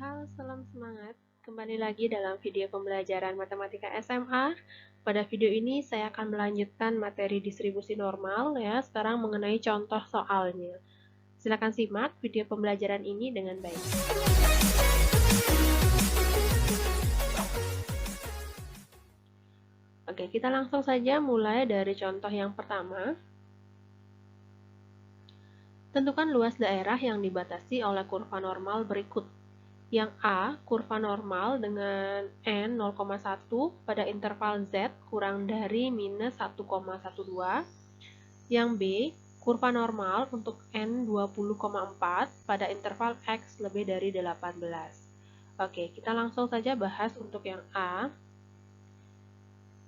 Halo, salam semangat. Kembali lagi dalam video pembelajaran Matematika SMA. Pada video ini saya akan melanjutkan materi distribusi normal ya, sekarang mengenai contoh soalnya. Silakan simak video pembelajaran ini dengan baik. Oke, kita langsung saja mulai dari contoh yang pertama. Tentukan luas daerah yang dibatasi oleh kurva normal berikut. Yang A, kurva normal dengan N 0,1 pada interval Z kurang dari minus 1,12. Yang B, kurva normal untuk N 20,4 pada interval X lebih dari 18. Oke, kita langsung saja bahas untuk yang A.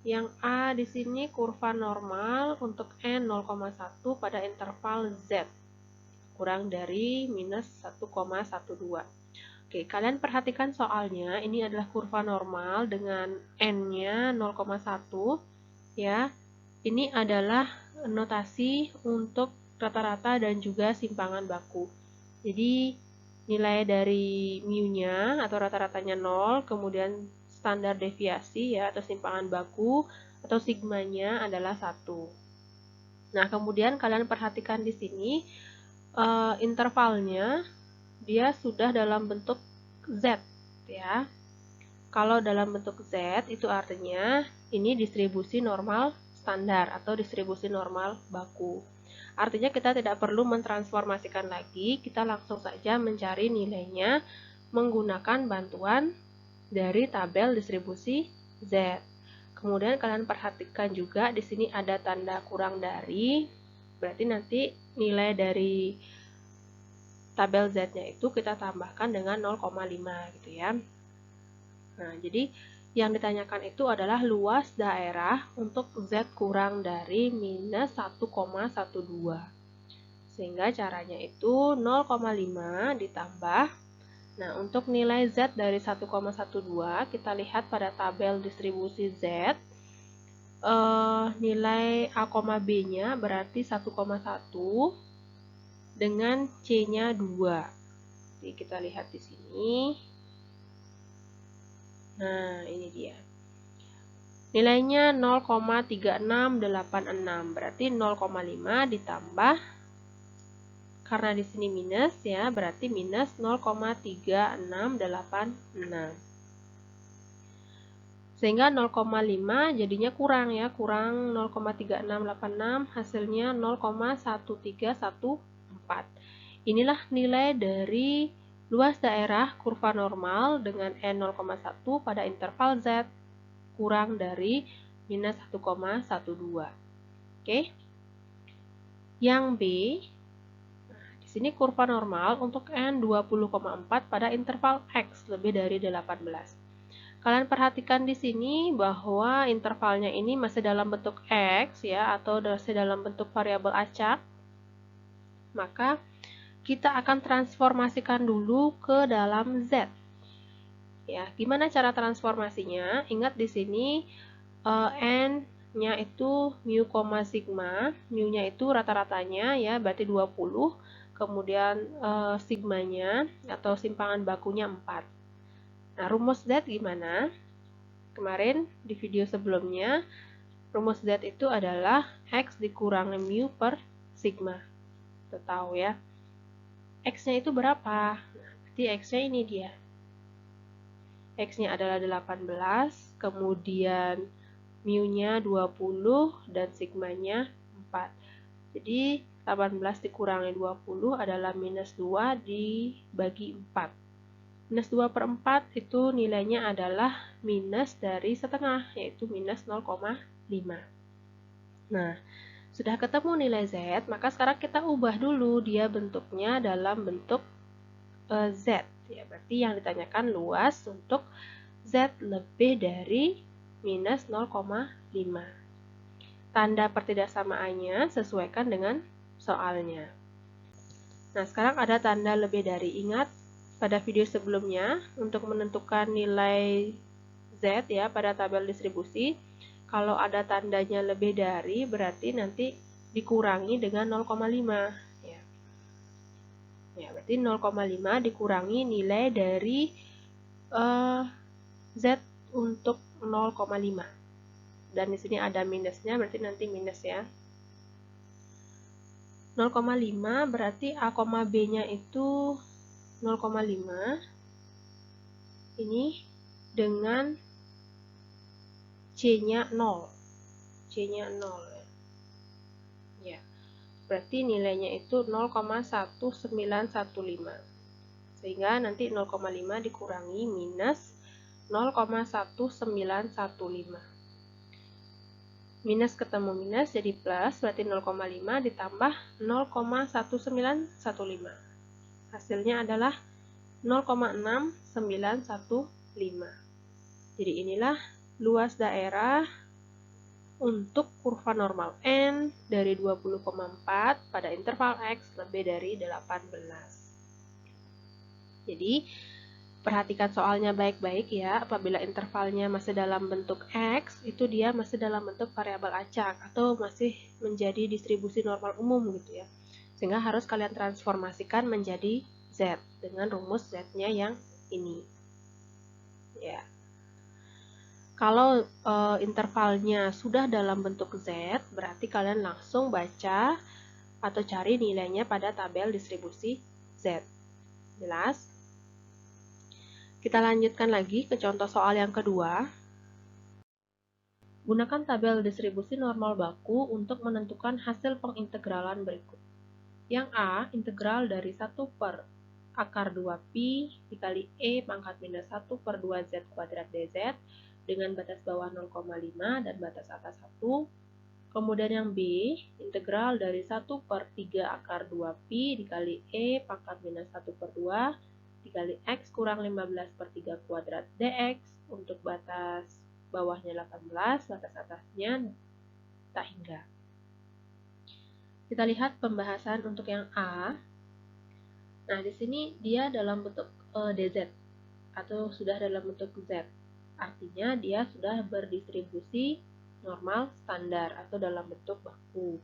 Yang A di sini kurva normal untuk N 0,1 pada interval Z kurang dari minus 1,12. Oke, kalian perhatikan soalnya, ini adalah kurva normal dengan N-nya 0,1 ya. Ini adalah notasi untuk rata-rata dan juga simpangan baku. Jadi nilai dari mu-nya atau rata-ratanya 0, kemudian standar deviasi ya atau simpangan baku atau sigmanya adalah 1. Nah, kemudian kalian perhatikan di sini intervalnya dia sudah dalam bentuk Z ya. Kalau dalam bentuk Z itu artinya ini distribusi normal standar atau distribusi normal baku. Artinya kita tidak perlu mentransformasikan lagi, kita langsung saja mencari nilainya menggunakan bantuan dari tabel distribusi Z. Kemudian kalian perhatikan juga di sini ada tanda kurang dari, berarti nanti nilai dari tabel Z-nya itu kita tambahkan dengan 0,5 gitu ya. Nah, jadi yang ditanyakan itu adalah luas daerah untuk Z kurang dari minus 1,12. Sehingga caranya itu 0,5 ditambah. Nah, untuk nilai Z dari 1,12 kita lihat pada tabel distribusi Z. Nilai A, B-nya berarti 1,1 dengan C-nya 2. Jadi kita lihat di sini. Nah, ini dia. Nilainya 0,3686, berarti 0,5 ditambah, karena di sini minus ya, berarti minus 0,3686. Sehingga 0,5 jadinya kurang ya, kurang 0,3686, hasilnya 0,1314. Inilah nilai dari luas daerah kurva normal dengan N 0,1 pada interval Z kurang dari minus 1,12. Oke. Yang B, nah, di sini kurva normal untuk N 20,4 pada interval X lebih dari 18. Kalian perhatikan di sini bahwa intervalnya ini masih dalam bentuk X ya, atau masih dalam bentuk variabel acak. Maka kita akan transformasikan dulu ke dalam Z. Ya, gimana cara transformasinya? Ingat di sini N-nya itu mu, sigma. Mu-nya itu rata-ratanya ya, berarti 20. Kemudian sigmanya atau simpangan bakunya 4. Nah, rumus Z gimana? Kemarin di video sebelumnya, rumus Z itu adalah X dikurangi mu per sigma. Kita tahu ya. X-nya itu berapa? Nah, berarti X-nya ini dia. X-nya adalah 18, kemudian mu-nya 20, dan sigmanya 4. Jadi, 18 dikurangi 20 adalah minus 2 dibagi 4. Minus 2 per 4 itu nilainya adalah minus dari setengah, yaitu minus 0,5. Nah, sudah ketemu nilai Z, maka sekarang kita ubah dulu dia bentuknya dalam bentuk Z. Ya, berarti yang ditanyakan luas untuk Z lebih dari minus 0,5. Tanda pertidaksamaannya sesuaikan dengan soalnya. Nah, sekarang ada tanda lebih dari. Ingat, pada video sebelumnya, untuk menentukan nilai Z ya pada tabel distribusi, kalau ada tandanya lebih dari, berarti nanti dikurangi dengan 0,5. Ya. Ya, berarti 0,5 dikurangi nilai dari Z untuk 0,5. Dan di sini ada minusnya, berarti nanti minus ya. 0,5 berarti A, B-nya itu 0,5. Ini dengan C-nya 0. C-nya 0 ya. Ya. Berarti nilainya itu 0,1915. Sehingga nanti 0,5 dikurangi minus 0,1915. Minus ketemu minus jadi plus, berarti 0,5 ditambah 0,1915. Hasilnya adalah 0,6915. Jadi inilah luas daerah untuk kurva normal N dari 20,4 pada interval X lebih dari 18. Jadi, perhatikan soalnya baik-baik ya. Apabila intervalnya masih dalam bentuk X, itu dia masih dalam bentuk variabel acak atau masih menjadi distribusi normal umum gitu ya. Sehingga harus kalian transformasikan menjadi Z dengan rumus Z-nya yang ini. Ya. Kalau intervalnya sudah dalam bentuk Z, berarti kalian langsung baca atau cari nilainya pada tabel distribusi Z. Jelas? Kita lanjutkan lagi ke contoh soal yang kedua. Gunakan tabel distribusi normal baku untuk menentukan hasil pengintegralan berikut. Yang A, integral dari 1 per akar 2pi dikali E pangkat minus 1 per 2Z kuadrat dz dengan batas bawah 0,5 dan batas atas 1. Kemudian yang B, integral dari 1 per 3 akar 2pi dikali E pangkat minus 1 per 2 dikali X kurang 15 per 3 kuadrat dx untuk batas bawahnya 18, batas atasnya tak hingga. Kita lihat pembahasan untuk yang A. Nah, di sini dia dalam bentuk dz atau sudah dalam bentuk z. Artinya dia sudah berdistribusi normal standar atau dalam bentuk baku.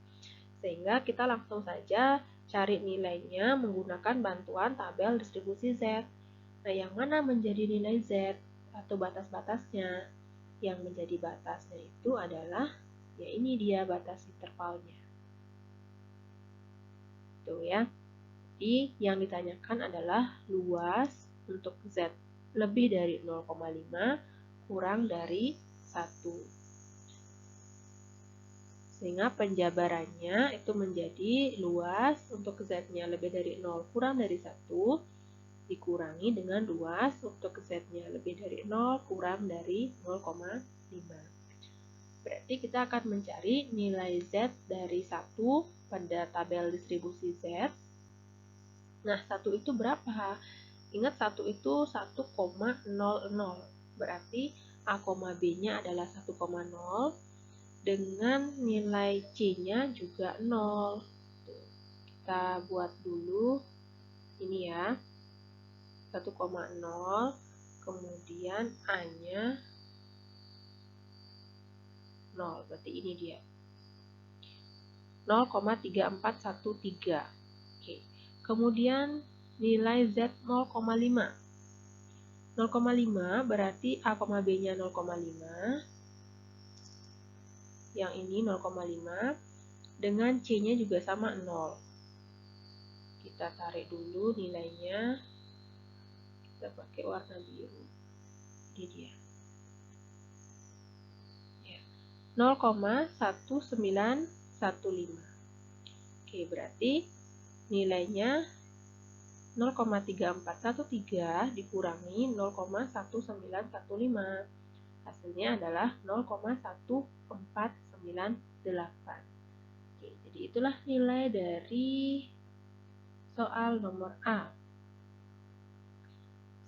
Sehingga kita langsung saja cari nilainya menggunakan bantuan tabel distribusi Z. Nah, yang mana menjadi nilai Z atau batas-batasnya? Yang menjadi batasnya itu adalah, ya ini dia batas intervalnya. Tuh ya. Jadi yang ditanyakan adalah luas untuk Z lebih dari 0,5 kurang dari 1. Sehingga penjabarannya itu menjadi luas untuk Z-nya lebih dari 0 kurang dari 1 dikurangi dengan luas untuk Z-nya lebih dari 0 kurang dari 0,5. Berarti kita akan mencari nilai Z dari 1 pada tabel distribusi Z. Nah, 1 itu berapa? Ingat 1 itu 1,00. Berarti A, B-nya adalah 1,0 dengan nilai C-nya juga 0. Kita buat dulu ini ya. 1,0 kemudian A-nya 0. Berarti ini dia. 0,3413. Oke. Kemudian nilai Z 0,5. 0,5 berarti A, B-nya 0,5. Yang ini 0,5 dengan C-nya juga sama 0. Kita tarik dulu nilainya. Kita pakai warna biru. Ini dia. Ya. 0,1915. Oke, berarti nilainya 0,3413 dikurangi 0,1915. Hasilnya adalah 0,1498. Oke, jadi itulah nilai dari soal nomor A.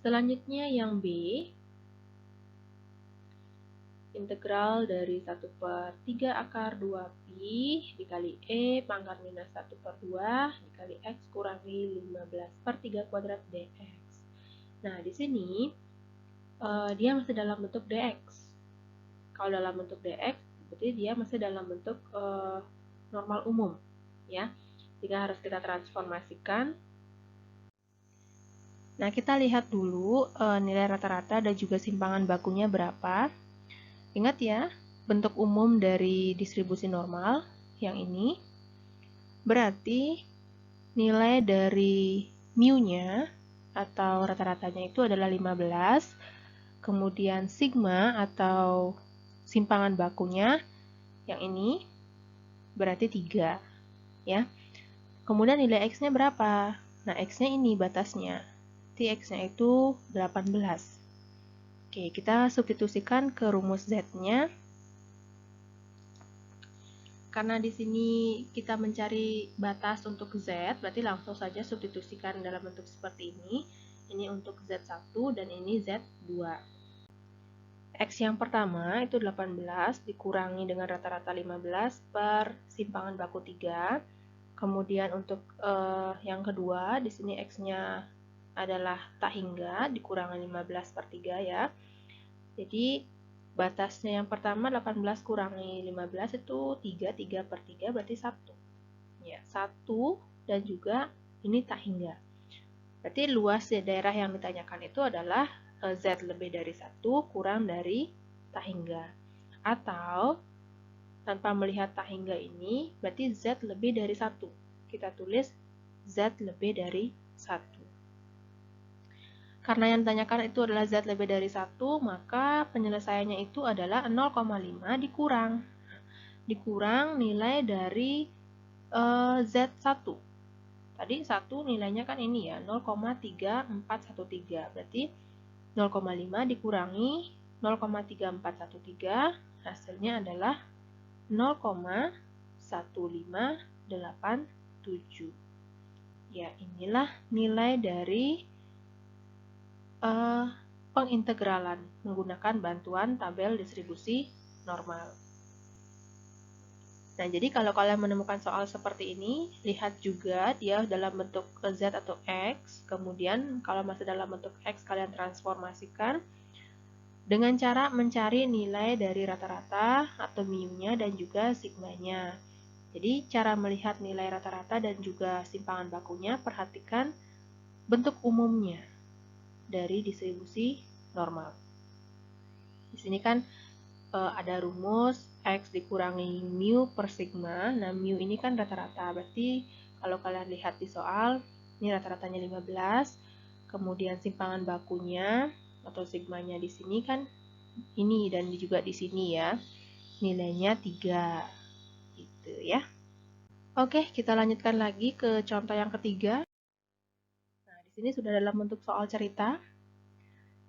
Selanjutnya yang B. Integral dari 1 per 3 akar 2pi dikali E pangkat minus 1 per 2 dikali X kurangi 15 per 3 kuadrat dx. Nah, di sini dia masih dalam bentuk dx. Kalau dalam bentuk dx, berarti dia masih dalam bentuk normal umum, ya. Jika harus kita transformasikan Nah, kita lihat dulu nilai rata-rata dan juga simpangan bakunya berapa. Ingat ya, bentuk umum dari distribusi normal yang ini. Berarti nilai dari mu-nya atau rata-ratanya itu adalah 15. Kemudian sigma atau simpangan bakunya yang ini berarti 3. Ya. Kemudian nilai X-nya berapa? Nah, X-nya ini batasnya. X-nya itu 18. Oke, kita substitusikan ke rumus Z-nya. Karena di sini kita mencari batas untuk Z, berarti langsung saja substitusikan dalam bentuk seperti ini. Ini untuk Z1 dan ini Z2. X yang pertama itu 18 dikurangi dengan rata-rata 15 per simpangan baku 3. Kemudian untuk yang kedua, di sini X-nya adalah tak hingga, dikurangi 15 per 3 ya. Jadi, batasnya yang pertama 18 kurangi 15 itu 3 per 3 berarti 1. Ya, 1 dan juga ini tak hingga. Berarti luas daerah yang ditanyakan itu adalah Z lebih dari 1 kurang dari tak hingga. Atau, tanpa melihat tak hingga ini, berarti Z lebih dari 1. Kita tulis Z lebih dari 1. Karena yang ditanyakan itu adalah Z lebih dari 1, maka penyelesaiannya itu adalah 0,5 dikurang. Dikurang nilai dari Z1. Tadi 1 nilainya kan ini ya, 0,3413. Berarti 0,5 dikurangi 0,3413, hasilnya adalah 0,1587. Ya, inilah nilai dari pengintegralan menggunakan bantuan tabel distribusi normal. Nah, jadi kalau kalian menemukan soal seperti ini, lihat juga dia dalam bentuk Z atau X, kemudian kalau masih dalam bentuk X, kalian transformasikan dengan cara mencari nilai dari rata-rata atau mu-nya dan juga sigma-nya. Jadi, cara melihat nilai rata-rata dan juga simpangan bakunya, perhatikan bentuk umumnya dari distribusi normal. Di sini kan ada rumus X dikurangi mu per sigma. Nah, mu ini kan rata-rata. Berarti kalau kalian lihat di soal, ini rata-ratanya 15. Kemudian simpangan bakunya atau sigmanya di sini kan ini dan juga di sini ya. Nilainya 3. Gitu ya. Oke, kita lanjutkan lagi ke contoh yang ketiga. Nah, di sini sudah dalam bentuk soal cerita.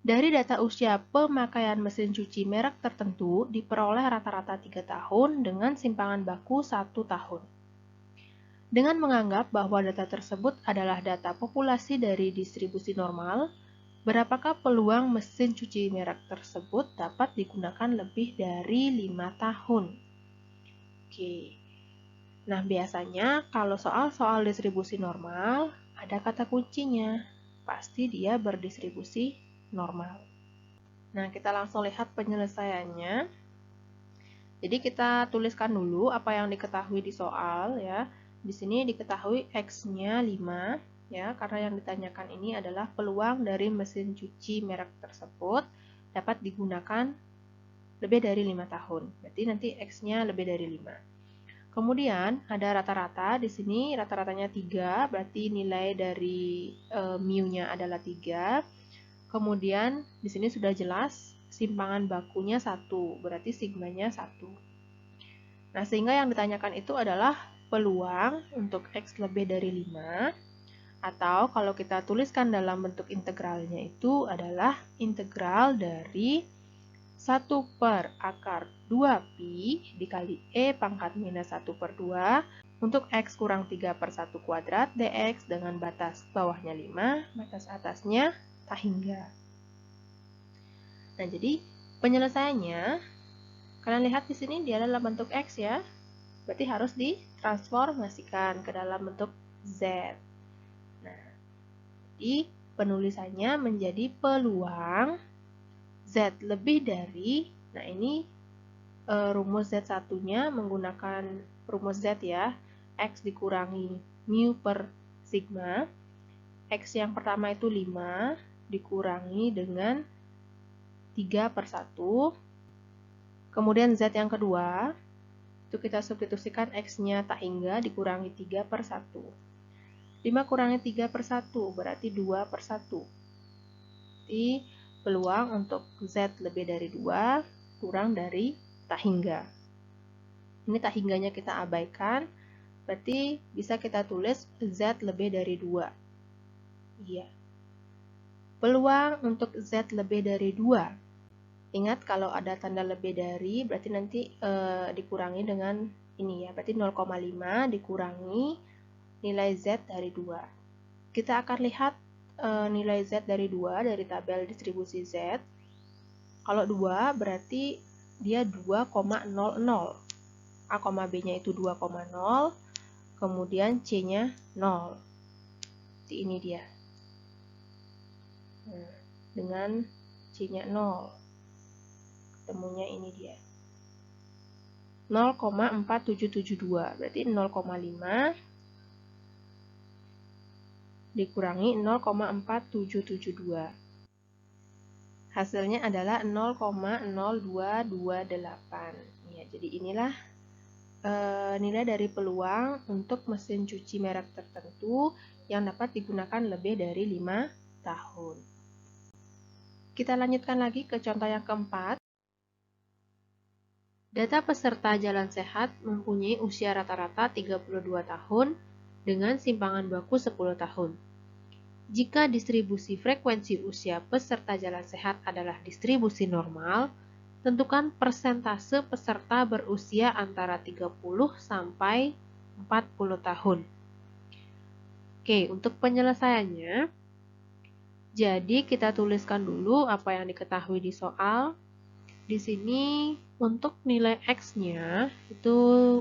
Dari data usia pemakaian mesin cuci merek tertentu diperoleh rata-rata 3 tahun dengan simpangan baku 1 tahun. Dengan menganggap bahwa data tersebut adalah data populasi dari distribusi normal, berapakah peluang mesin cuci merek tersebut dapat digunakan lebih dari 5 tahun? Oke. Nah, biasanya kalau soal-soal distribusi normal, ada kata kuncinya. Pasti dia berdistribusi normal. Nah, kita langsung lihat penyelesaiannya. Jadi kita tuliskan dulu apa yang diketahui di soal ya. Di sini diketahui X-nya 5 ya, karena yang ditanyakan ini adalah peluang dari mesin cuci merek tersebut dapat digunakan lebih dari 5 tahun. Berarti nanti X-nya lebih dari 5. Kemudian ada rata-rata, di sini rata-ratanya 3, berarti nilai dari mu-nya adalah 3. Kemudian di sini sudah jelas simpangan bakunya 1, berarti sigmanya 1. Nah, sehingga yang ditanyakan itu adalah peluang untuk X lebih dari 5, atau kalau kita tuliskan dalam bentuk integralnya itu adalah integral dari 1 per akar 2pi dikali E pangkat minus 1 per 2 untuk X kurang 3 per 1 kuadrat dx dengan batas bawahnya 5, batas atasnya tak hingga. Nah, jadi penyelesaiannya, kalian lihat di sini dia dalam bentuk X ya, berarti harus ditransformasikan ke dalam bentuk Z. Nah, jadi penulisannya menjadi peluang Z lebih dari, nah ini rumus Z1-nya menggunakan rumus Z ya, X dikurangi mu per sigma, X yang pertama itu 5 dikurangi dengan 3/1. Kemudian Z yang kedua, itu kita substitusikan X-nya tak hingga dikurangi 3/1. 5 kurangi 3/1 berarti 2/1. Jadi peluang untuk Z lebih dari 2 kurang dari tak hingga. Ini tak hingganya kita abaikan, berarti bisa kita tulis Z lebih dari 2. Iya. Peluang untuk Z lebih dari 2. Ingat kalau ada tanda lebih dari, berarti nanti dikurangi dengan ini ya. Berarti 0,5 dikurangi nilai Z dari 2. Kita akan lihat nilai Z dari 2 dari tabel distribusi Z. Kalau 2 berarti dia 2,00. A, B-nya itu 2,0. Kemudian C-nya 0. Seperti ini dia. Nah, dengan C-nya 0. Ketemunya ini dia. 0,4772. Berarti 0,5 dikurangi 0,4772. Hasilnya adalah 0,0228. Ya, jadi inilah nilai dari peluang untuk mesin cuci merek tertentu yang dapat digunakan lebih dari 5 tahun. Kita lanjutkan lagi ke contoh yang keempat. Data peserta jalan sehat mempunyai usia rata-rata 32 tahun dengan simpangan baku 10 tahun. Jika distribusi frekuensi usia peserta jalan sehat adalah distribusi normal, tentukan persentase peserta berusia antara 30 sampai 40 tahun. Oke, untuk penyelesaiannya, jadi kita tuliskan dulu apa yang diketahui di soal. Di sini untuk nilai X-nya itu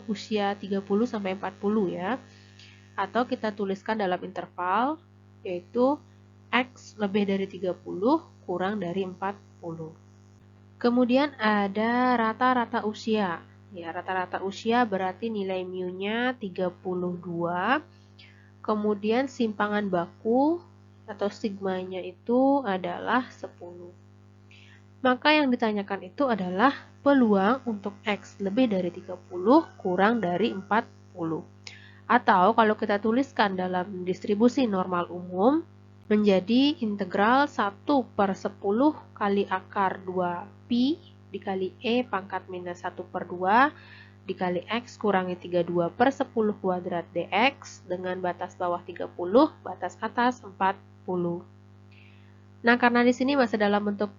usia 30 sampai 40 ya. Atau kita tuliskan dalam interval yaitu X lebih dari 30 kurang dari 40. Kemudian ada rata-rata usia. Ya, rata-rata usia berarti nilai mu-nya 32. Kemudian simpangan baku atau sigmanya itu adalah 10. Maka yang ditanyakan itu adalah peluang untuk X lebih dari 30 kurang dari 40. Atau kalau kita tuliskan dalam distribusi normal umum, menjadi integral 1/10 kali akar 2pi dikali E pangkat minus 1/2 dikali X kurangi 32/10 kuadrat dx dengan batas bawah 30, batas atas 40. Nah, karena di sini masih dalam bentuk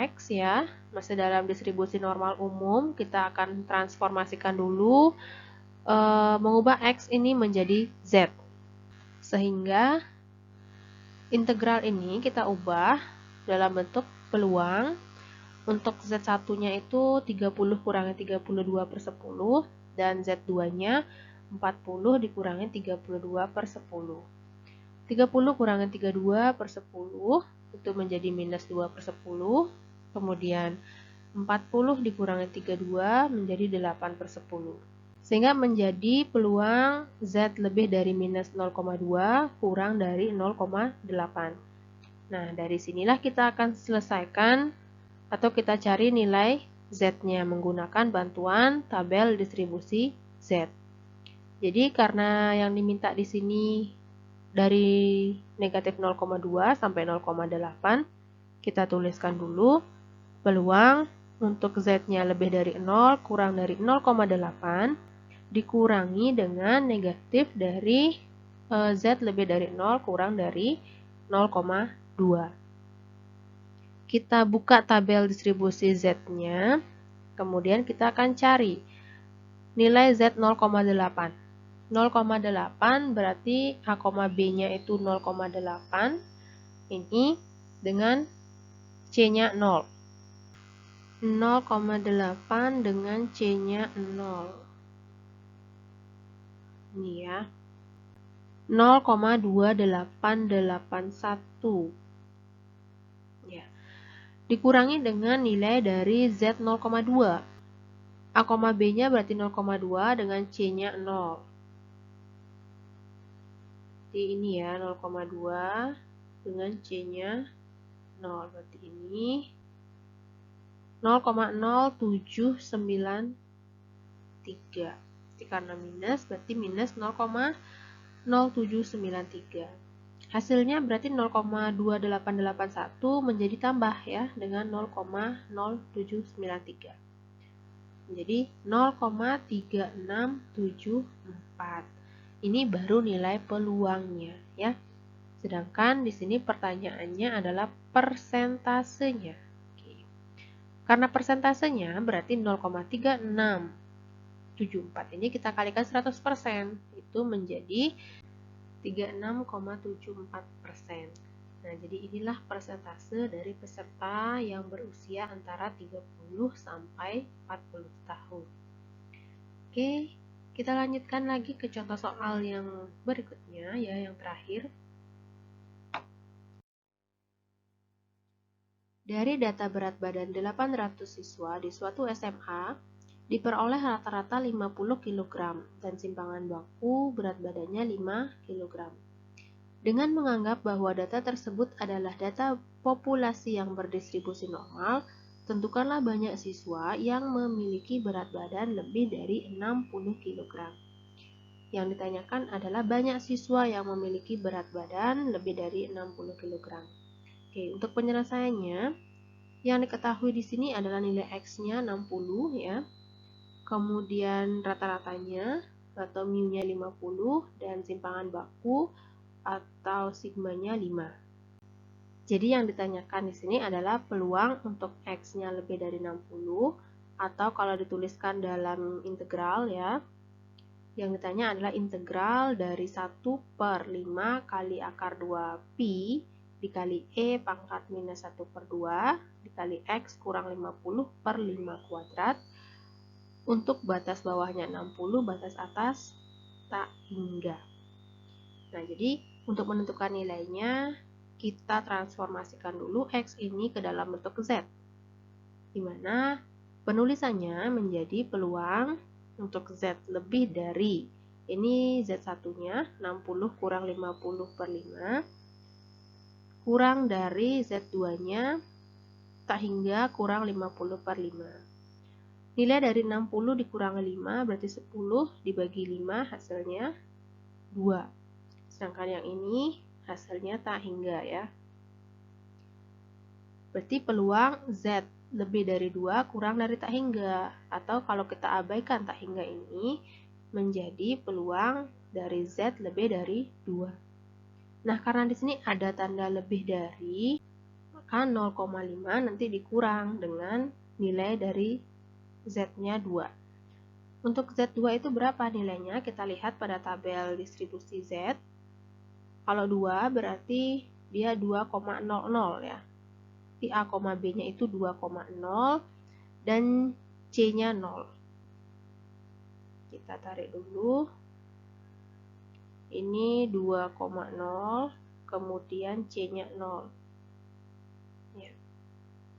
X ya, masih dalam distribusi normal umum, kita akan transformasikan dulu, mengubah X ini menjadi Z. Sehingga integral ini kita ubah dalam bentuk peluang. Untuk Z1-nya itu 30 kurangi 32/10 dan Z2-nya 40 dikurangi 32/10. 30 kurangi 32/10 itu menjadi minus 2/10. Kemudian 40 dikurangi 32 menjadi 8/10. Sehingga menjadi peluang Z lebih dari minus 0,2 kurang dari 0,8. Nah, dari sinilah kita akan selesaikan atau kita cari nilai Z-nya menggunakan bantuan tabel distribusi Z. Jadi karena yang diminta di sini dari negatif 0,2 sampai 0,8, kita tuliskan dulu peluang untuk Z-nya lebih dari 0 kurang dari 0,8 dikurangi dengan negatif dari Z lebih dari 0 kurang dari 0,2. Kita buka tabel distribusi Z-nya, kemudian kita akan cari nilai Z 0,8. 0,8 berarti A, B-nya itu 0,8. Ini dengan C-nya 0. 0,8 dengan C-nya 0. Ini ya. 0,2881. Ya. Dikurangi dengan nilai dari Z 0,2. A, B-nya berarti 0,2 dengan C-nya 0. Berarti ini ya 0,2 dengan C-nya 0. Berarti ini 0,0793. Jadi karena minus, berarti minus 0,0793. Hasilnya berarti 0,2881 menjadi tambah ya dengan 0,0793. Jadi 0,3674. Ini baru nilai peluangnya ya. Sedangkan di sini pertanyaannya adalah persentasenya. Oke. Karena persentasenya berarti 0,3674 ini kita kalikan 100%, itu menjadi 36,74%. Nah, jadi inilah persentase dari peserta yang berusia antara 30 sampai 40 tahun. Oke, kita lanjutkan lagi ke contoh soal yang berikutnya ya, yang terakhir. Dari data berat badan 800 siswa di suatu SMA, diperoleh rata-rata 50 kg dan simpangan baku berat badannya 5 kg. Dengan menganggap bahwa data tersebut adalah data populasi yang berdistribusi normal, tentukanlah banyak siswa yang memiliki berat badan lebih dari 60 kg. Yang ditanyakan adalah banyak siswa yang memiliki berat badan lebih dari 60 kg. Oke, untuk penyelesaiannya, yang diketahui di sini adalah nilai X-nya 60 ya. Kemudian rata-ratanya atau mu-nya 50 dan simpangan baku atau sigmanya 5. Jadi yang ditanyakan di sini adalah peluang untuk X-nya lebih dari 60 atau kalau dituliskan dalam integral ya. Yang ditanya adalah integral dari 1/5 kali akar 2 pi dikali E pangkat minus 1/2 dikali X kurang 50/5 kuadrat untuk batas bawahnya 60, batas atas tak hingga. Nah, jadi untuk menentukan nilainya, kita transformasikan dulu X ini ke dalam bentuk Z, di mana penulisannya menjadi peluang untuk Z lebih dari, ini Z1-nya 60 kurang 50/5, kurang dari Z2-nya tak hingga kurang 50/5. Nilai dari 60 dikurangi 5 berarti 10 dibagi 5 hasilnya 2. Sedangkan yang ini hasilnya tak hingga ya. Berarti peluang Z lebih dari 2 kurang dari tak hingga. Atau kalau kita abaikan tak hingga ini menjadi peluang dari Z lebih dari 2. Nah, karena di sini ada tanda lebih dari, maka 0,5 nanti dikurang dengan nilai dari Z-nya 2. Untuk Z2 itu berapa nilainya? Kita lihat pada tabel distribusi Z. Kalau 2 berarti dia 2,00 ya. Di A, B-nya itu 2,0 dan C-nya 0. Kita tarik dulu. Ini 2,0, kemudian C-nya 0. Ya.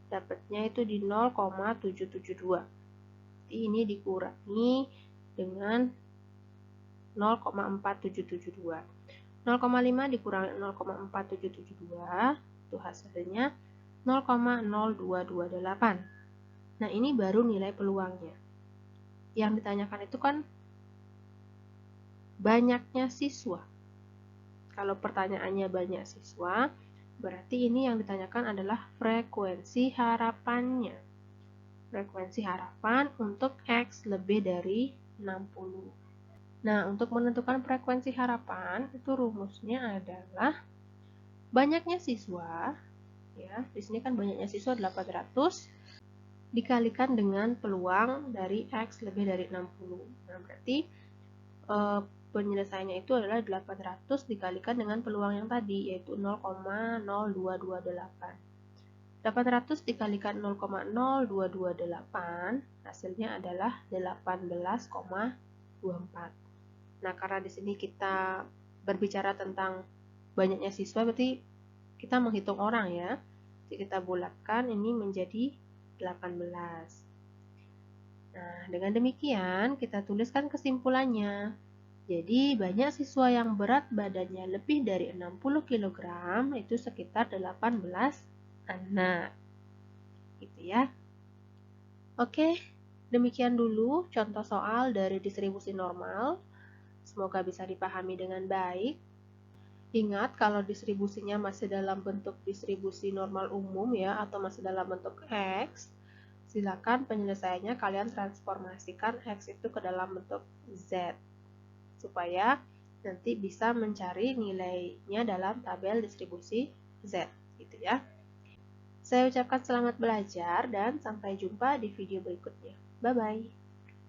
Dapatnya itu di 0,772. Ini dikurangi dengan 0,4772. 0,5 dikurangi 0,4772 itu hasilnya 0,0228. Nah, ini baru nilai peluangnya. Yang ditanyakan itu kan banyaknya siswa. Kalau pertanyaannya banyak siswa, berarti ini yang ditanyakan adalah frekuensi harapannya. Frekuensi harapan untuk X lebih dari 60. Nah, untuk menentukan frekuensi harapan, itu rumusnya adalah banyaknya siswa, ya, di sini kan banyaknya siswa 800, dikalikan dengan peluang dari X lebih dari 60. Nah, berarti penyelesaiannya itu adalah 800 dikalikan dengan peluang yang tadi, yaitu 0,0228. 800 dikalikan 0,0228 hasilnya adalah 18,24. Nah, karena di sini kita berbicara tentang banyaknya siswa, berarti kita menghitung orang ya. Jadi kita bulatkan ini menjadi 18. Nah, dengan demikian kita tuliskan kesimpulannya. Jadi banyak siswa yang berat badannya lebih dari 60 kg, itu sekitar 18 anak. Gitu ya. Oke, demikian dulu contoh soal dari distribusi normal. Semoga bisa dipahami dengan baik. Ingat kalau distribusinya masih dalam bentuk distribusi normal umum ya, atau masih dalam bentuk X, silakan penyelesaiannya kalian transformasikan X itu ke dalam bentuk Z, supaya nanti bisa mencari nilainya dalam tabel distribusi Z, gitu ya. Saya ucapkan selamat belajar dan sampai jumpa di video berikutnya. Bye-bye.